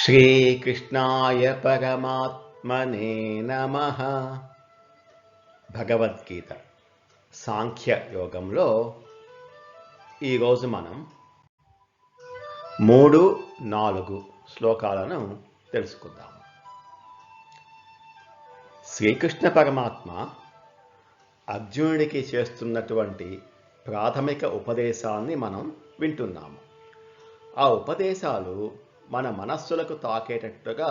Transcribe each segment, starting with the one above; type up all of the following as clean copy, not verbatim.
శ్రీకృష్ణాయ పరమాత్మనే నమః. భగవద్గీత సాంఖ్య యోగంలో ఈరోజు మనం 3-4 శ్లోకాలను తెలుసుకుందాం. శ్రీకృష్ణ పరమాత్మ అర్జునుడికి చేస్తున్నటువంటి ప్రాథమిక ఉపదేశాన్ని మనం వింటున్నాము. ఆ ఉపదేశాలు మన మనస్సులకు తాకేటట్టుగా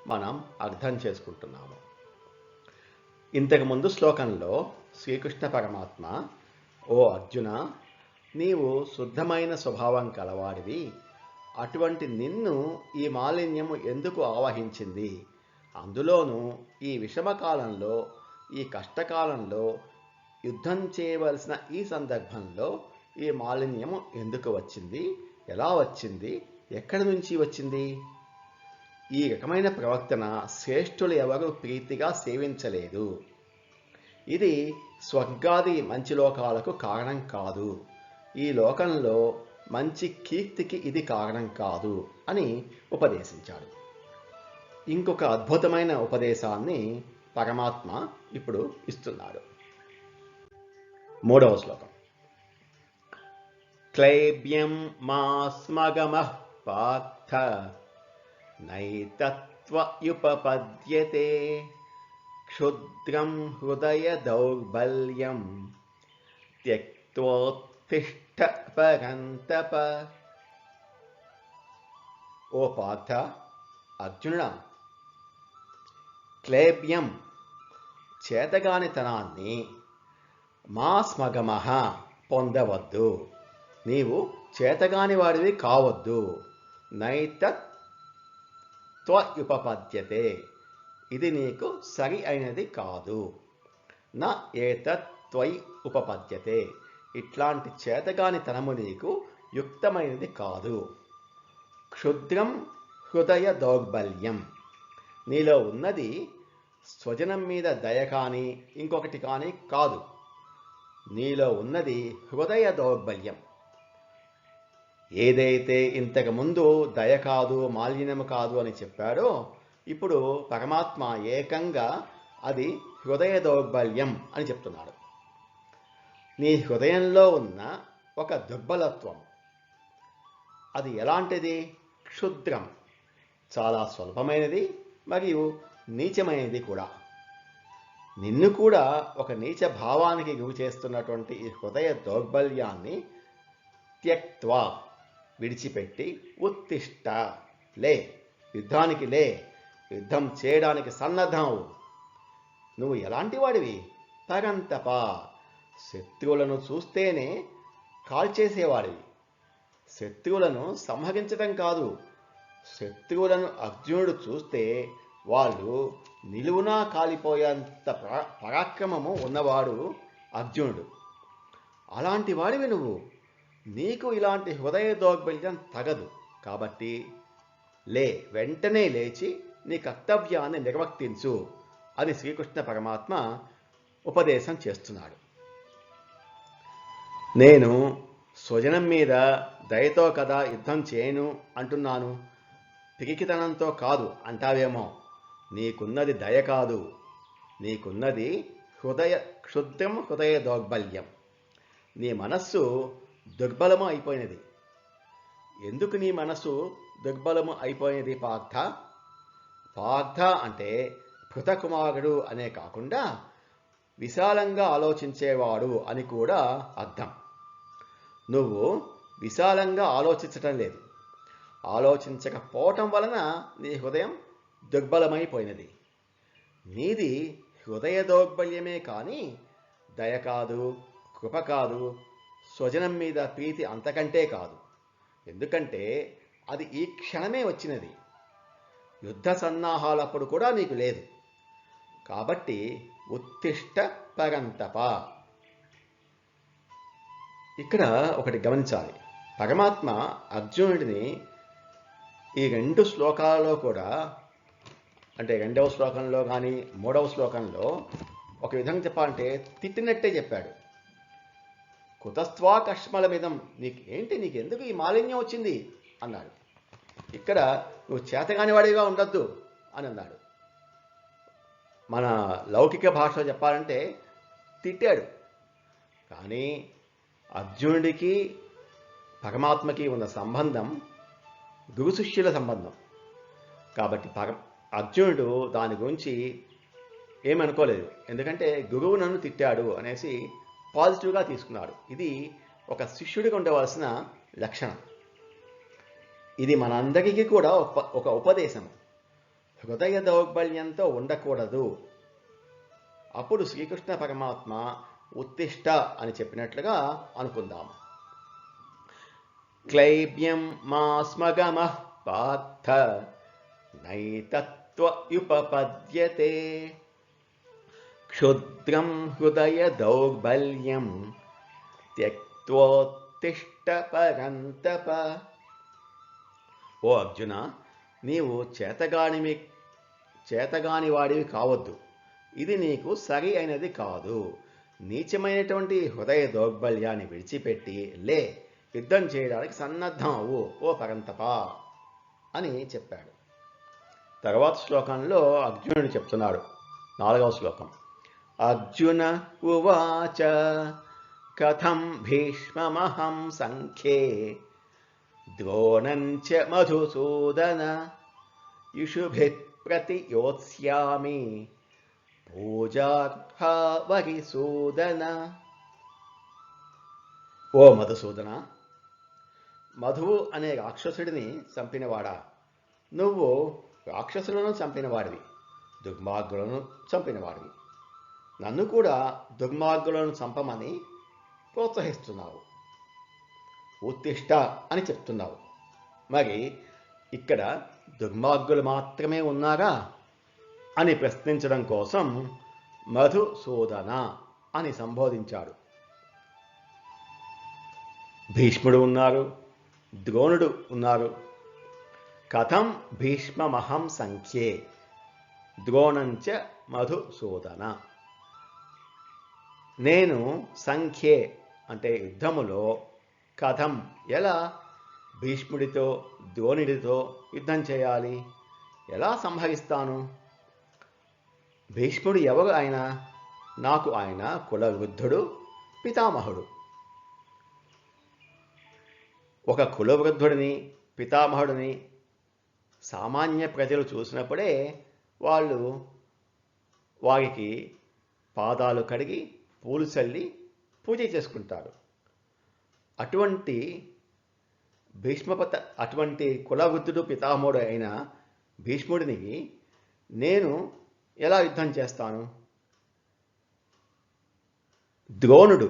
మనం అర్థం చేసుకుంటున్నాము. ఇంతకుముందు శ్లోకంలో శ్రీకృష్ణ పరమాత్మ, ఓ అర్జున, నీవు శుద్ధమైన స్వభావం కలవాడివి, అటువంటి నిన్ను ఈ మాలిన్యము ఎందుకు ఆవహించింది? అందులోనూ ఈ విషమకాలంలో, ఈ కష్టకాలంలో యుద్ధం చేయవలసిన ఈ సందర్భంలో ఈ మాలిన్యము ఎందుకు వచ్చింది? ఎలా వచ్చింది? ఎక్కడి నుంచి వచ్చింది? ఈ రకమైన ప్రవర్తన శ్రేష్ఠులు ఎవరు ప్రీతిగా సేవించలేదు. ఇది స్వర్గాది మంచి లోకాలకు కారణం కాదు. ఈ లోకంలో మంచి కీర్తికి ఇది కారణం కాదు అని ఉపదేశించాడు. ఇంకొక అద్భుతమైన ఉపదేశాన్ని పరమాత్మ ఇప్పుడు ఇస్తున్నాడు. 3వ శ్లోకం. క్లైబ్యం మాస్మగమః పార్థ నైతత్వయుపపద్యతే క్షుద్రం హృదయ దౌర్బల్యం త్యక్తోత్తిష్ఠ పరంతప. ఓ పార్థ, అర్జునుడా, క్లైబ్యం చేతగానితనాన్ని, మాస్మగమః పొందవద్దు, నీవు చేతగాని వాడివి కావద్దు. నైతత్ త్వయుపపద్యతే, ఇది నీకు సరి అయినది కాదు. నా ఏతత్ త్వయి ఉపపద్యతే, ఇట్లాంటి చేతగానితనము నీకు యుక్తమైనది కాదు. క్షుద్రం హృదయ దౌర్బల్యం, నీలో ఉన్నది స్వజనం మీద దయ కానీ ఇంకొకటి కానీ కాదు. నీలో ఉన్నది హృదయ దౌర్బల్యం. ఏదైతే ఇంతకుముందు దయ కాదు, మాలిన్యము కాదు అని చెప్పాడో, ఇప్పుడు పరమాత్మ ఏకంగా అది హృదయ దౌర్బల్యం అని చెప్తున్నాడు. నీ హృదయంలో ఉన్న ఒక దుర్బలత్వం, అది ఎలాంటిది? క్షుద్రం, చాలా స్వల్పమైనది మరియు నీచమైనది కూడా. నిన్ను కూడా ఒక నీచ భావానికి గురి చేస్తున్నటువంటి ఈ హృదయ దౌర్బల్యాన్ని త్యక్త్వా, విడిచిపెట్టి, ఉత్తిష్ట, లే, యుద్ధానికి లే, యుద్ధం చేయడానికి సన్నద్ధం. నువ్వు ఎలాంటి వాడివి? పరంతప, శత్రువులను చూస్తేనే కాల్చేసేవాడివి. శత్రువులను సంహరించడం కాదు, శత్రువులను అర్జునుడు చూస్తే వాళ్ళు నిలువునా కాలిపోయేంత పరాక్రమము ఉన్నవాడు అర్జునుడు. అలాంటి వాడివి నువ్వు. నీకు ఇలాంటి హృదయ దౌర్బల్యం తగదు. కాబట్టి లే, వెంటనే లేచి నీ కర్తవ్యాన్ని నిర్వర్తించు అని శ్రీకృష్ణ పరమాత్మ ఉపదేశం చేస్తున్నాడు. నేను స్వజనం మీద దయతో కదా యుద్ధం చేయను అంటున్నాను, పిరికితనంతో కాదు అంటావేమో. నీకున్నది దయ కాదు, నీకున్నది క్షుద్రం హృదయ దౌర్బల్యం. నీ మనస్సు దుర్బలము అయిపోయినది. ఎందుకు నీ మనస్సు దుర్బలము అయిపోయినది పార్థ? పార్థ అంటే పృథకుమారుడు అనే కాకుండా విశాలంగా ఆలోచించేవాడు అని కూడా అర్థం. నువ్వు విశాలంగా ఆలోచించటం లేదు. ఆలోచించకపోవటం వలన నీ హృదయం దుర్బలమైపోయినది. నీది హృదయ దౌర్బల్యమే కానీ దయ కాదు, కృప కాదు, స్వజనం మీద ప్రీతి అంతకంటే కాదు. ఎందుకంటే అది ఈ క్షణమే వచ్చినది. యుద్ధ సన్నాహాలప్పుడు కూడా నీకు లేదు. కాబట్టి ఉత్తిష్ట పరంతప. ఇక్కడ ఒకటి గమనించాలి. పరమాత్మ అర్జునుడిని ఈ 2 శ్లోకాలలో కూడా, అంటే 2వ శ్లోకంలో కానీ 3వ శ్లోకంలో ఒక విధంగా చెప్పాలంటే తిట్టినట్టే చెప్పాడు. కుతస్త్వా కష్మలమిదం, నీకెందుకు ఈ మాలిన్యం వచ్చింది అన్నాడు. ఇక్కడ నువ్వు చేతగాని వాడిగా ఉండొద్దు అని అన్నాడు. మన లౌకిక భాషలో చెప్పాలంటే తిట్టాడు. కానీ అర్జునుడికి పరమాత్మకి ఉన్న సంబంధం గురు శిష్యుల సంబంధం కాబట్టి అర్జునుడు దాని గురించి ఏమనుకోలేదు. ఎందుకంటే గురువు నన్ను తిట్టాడు అనేసి పాజిటివ్గా తీసుకున్నాడు. ఇది ఒక శిష్యుడికి ఉండవలసిన లక్షణం. ఇది మనందరికీ కూడా ఒక ఉపదేశం. హృదయ దౌర్బల్యంతో ఉండకూడదు. అప్పుడు శ్రీకృష్ణ పరమాత్మ ఉత్తిష్ట అని చెప్పినట్లుగా అనుకుందాం. క్లైబ్యం మాస్మగమః పార్థ నైతత్వయుపపద్యతే క్షుద్రం హృదయ దౌర్బల్యం త్యక్త్వోత్తిష్ట పరంతప. ఓ అర్జున, నీవు చేతగాని వాడివి కావద్దు. ఇది నీకు సరి అయినది కాదు. నీచమైనటువంటి హృదయ దౌర్బల్యాన్ని విడిచిపెట్టి లే, యుద్ధం చేయడానికి సన్నద్ధం అవ్వు ఓ పరంతప అని చెప్పాడు. తర్వాత శ్లోకంలో అర్జునుడు చెప్తున్నాడు. 4వ శ్లోకం. అర్జున ఉవాచ కథం భీష్మమహం సంఖ్యే ద్రోణంచ మధుసూదన ఇషుభిః ప్రతియోత్స్యామి పూజార్హా వరిసూదన. ఓ మధుసూదన, మధువు అనే రాక్షసుడిని చంపినవాడా, నువ్వు రాక్షసులను చంపినవాడివి, దుర్మార్గులను చంపినవాడివి. నన్ను కూడా దుర్మార్గులను చంపమని ప్రోత్సహిస్తున్నావు, ఉత్తిష్ట అని చెప్తున్నావు. మరి ఇక్కడ దుర్మార్గులు మాత్రమే ఉన్నారా అని ప్రశ్నించడం కోసం మధుసూదన అని సంబోధించాడు. భీష్ముడు ఉన్నారు, ద్రోణుడు ఉన్నారు. కథం భీష్మమహం సంఖ్యే ద్రోణంచ మధుసూదన. నేను సంఖ్యే అంటే యుద్ధములో, కథం ఎలా, భీష్ముడితో ద్రోణుడితో యుద్ధం చేయాలి, ఎలా సంహరిస్తాను? భీష్ముడు ఎవరు? ఆయన నాకు ఆయన కులవృద్ధుడు, పితామహుడు. ఒక కులవృద్ధుడిని, పితామహుడిని సామాన్య ప్రజలు చూసినప్పుడే వాళ్ళు వారికి పాదాలు కడిగి పూలు చల్లి పూజ చేసుకుంటారు. అటువంటి కులవృద్ధుడు, పితామహుడు అయిన భీష్ముడిని నేను ఎలా యుద్ధం చేస్తాను? ద్రోణుడు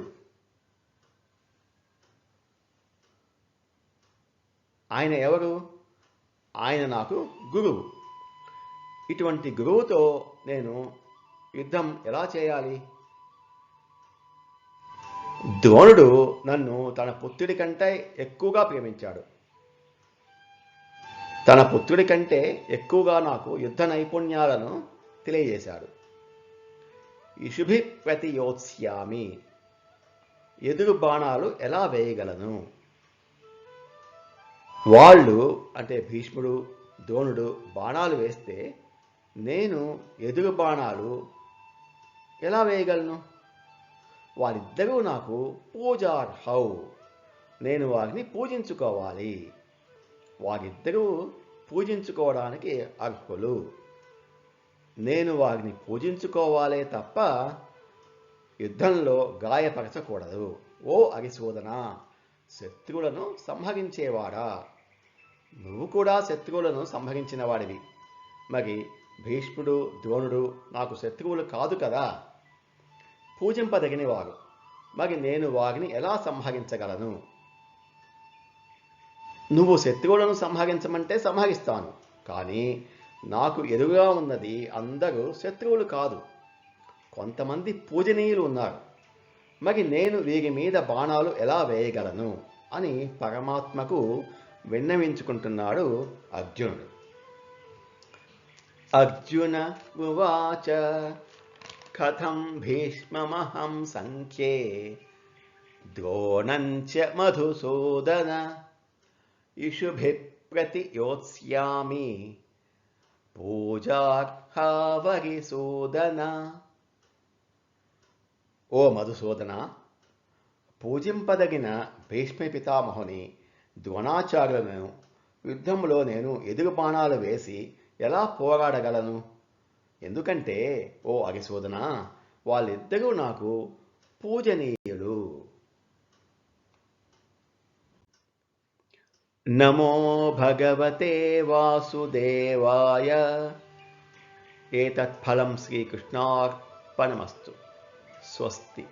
ఆయన ఎవరు? ఆయన నాకు గురువు. ఇటువంటి గురువుతో నేను యుద్ధం ఎలా చేయాలి? ద్రోణుడు నన్ను తన పుత్రుడి కంటే ఎక్కువగా ప్రేమించాడు. తన పుత్రుడి కంటే ఎక్కువగా నాకు యుద్ధ నైపుణ్యాలను తెలియజేశాడు. ఇషుభి ప్రతియోత్స్యామి, ఎదురు బాణాలు ఎలా వేయగలను? వాళ్ళు అంటే భీష్ముడు, ద్రోణుడు బాణాలు వేస్తే నేను ఎదురు బాణాలు ఎలా వేయగలను? వారిద్దరూ నాకు పూజార్హౌ, నేను వారిని పూజించుకోవాలి. వారిద్దరూ పూజించుకోవడానికి అర్హులు. నేను వారిని పూజించుకోవాలే తప్ప యుద్ధంలో గాయపరచకూడదు. ఓ అరిసూదన, శత్రువులను సంహరించేవాడా, నువ్వు కూడా శత్రువులను సంహరించిన వాడివి. మరి భీష్ముడు, ద్రోణుడు నాకు శత్రువులు కాదు కదా, పూజింపదగిన వారు. మరి నేను వారిని ఎలా సంహరించగలను? నువ్వు శత్రువులను సంహరించమంటే సంహరిస్తాను, కానీ నాకు ఎదురుగా ఉన్నది అందరూ శత్రువులు కాదు, కొంతమంది పూజనీయులు ఉన్నారు. మరి నేను వీరి మీద బాణాలు ఎలా వేయగలను అని పరమాత్మకు విన్నవించుకుంటున్నాడు అర్జునుడు. అర్జున ఉవాచ కథం భీష్మమహం సంఖ్యే ద్రోణంచ మధుసూదన ఇషుభిః ప్రతియోత్స్యామి పూజార్హావరిసూదన. ఓ మధుసూదన, పూజింపదగిన భీష్మ పితామహుని ద్రోణాచార్యులను యుద్ధంలో నేను ఎదురు బాణాలు వేసి ఎలా పోరాడగలను? ఎందుకంటే ఓ హరిసూదన, వాళ్ళిద్దరూ నాకు పూజనీయులు. నమో భగవతే వాసుదేవాయ. ఏతత్ ఫలం శ్రీకృష్ణార్పణమస్తు. స్వస్తి.